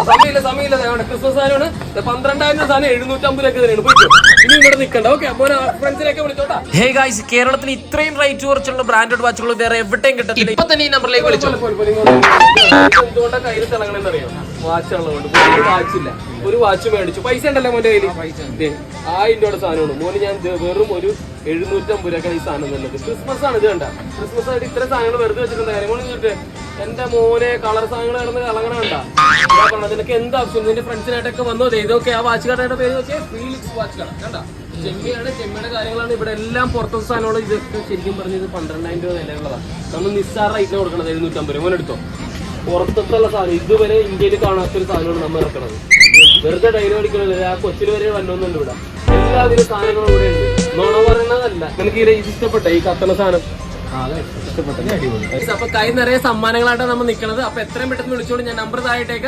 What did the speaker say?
സമയമില്ല ക്രിസ്മസ് സാധനമാണ് 12,000 സാധനം 750 രൂപ തന്നെയാണ് പോയിട്ടോ. ഇനി ഇവിടെ നിൽക്കണ്ട. ഓക്കെ, ഫ്രണ്ട്സിനൊക്കെ വിളിച്ചോട്ടാ. ഹേ ഗൈസ്, കേരളത്തിൽ ഇത്രയും റേറ്റ് കുറച്ചുള്ള ബ്രാൻഡഡ് വാച്ചുകൾ വേറെ എവിടെയും കിട്ടത്തില്ല. ഇപ്പൊ തന്നെ ഈ നമ്പറിലേക്ക് വിളിച്ചോ. എന്തുകൊണ്ടാ കയ്യിൽ തിളങ്ങണെന്ന് അറിയാം? വാച്ച് ഉള്ളതുകൊണ്ട്. വാച്ചില്ല, ഒരു വാച്ച് മേടിച്ചു. പൈസ ഉണ്ടല്ലോ മോന്റെ കയ്യിൽ. 1000 രൂപയുടെ സാധനമാണ് മോന്. ഞാൻ വെറും ഒരു 750 രൂപ ഈ സാധനം നല്ലത്. ക്രിസ്മസ് ആണ് ഇത്. കണ്ട, ക്രിസ്മസ് ആയിട്ട് ഇത്ര സാധനങ്ങൾ വെറുതെ വെച്ചിട്ടുണ്ട്. കാര്യം മോന് ചോദിച്ചിട്ട് എന്റെ മോനെ കളർ സാധനങ്ങൾ കിടന്ന് കളങ്ങണ കണ്ടാ. ഞാൻ പറഞ്ഞത് നിനക്ക് എന്താ ആവശ്യം? നിന്റെ ഫ്രണ്ട്സിനായിട്ടൊക്കെ വന്നോ. ഇതൊക്കെ ആ വാച്ച് കടയുടെ പേര് നോക്കിയാൽ ഫീലിക്സ് വാച്ച് കട. കണ്ടാ, ചെമ്മിയാണ്, ചെമ്മിയുടെ കാര്യങ്ങളാണ്. ഇവിടെ എല്ലാം പുറത്തെ സാധനങ്ങൾ. ഇതൊക്കെ ശരിക്കും പറഞ്ഞത് 12,000 രൂപ വിലയുള്ളതാണ്. നമ്മൾ നിസ്സാര റേറ്റിന് കൊടുക്കണത് 750 രൂപ. മോനെടുത്തോ. പുറത്തുള്ള സാധനം ഇതുവരെ ഇന്ത്യയിൽ കാണാത്തൊരു സാധനമാണ് നമ്മൾ ഇറക്കണത്. വെറുതെ ഡൈലോ അടിക്കണത്. ആ കൊച്ചിൽ വരെ വന്നൊന്നുണ്ട് ഇവിടെ. എല്ലാവിധ സാധനങ്ങളും ഇവിടെ ഉണ്ട്. നുണ പറയണതല്ല. നിനക്ക് ഇത് ഇഷ്ടപ്പെട്ട ഈ കത്തണ സാധനം? അപ്പൊ കൈ നിറയെ സമ്മാനങ്ങളായിട്ടാണ് നമ്മൾ നിൽക്കുന്നത്. അപ്പൊ എത്രയും പെട്ടെന്ന് വിളിച്ചോണ്ട് ഞാൻ നമ്പർ താഴേട്ടേക്ക്.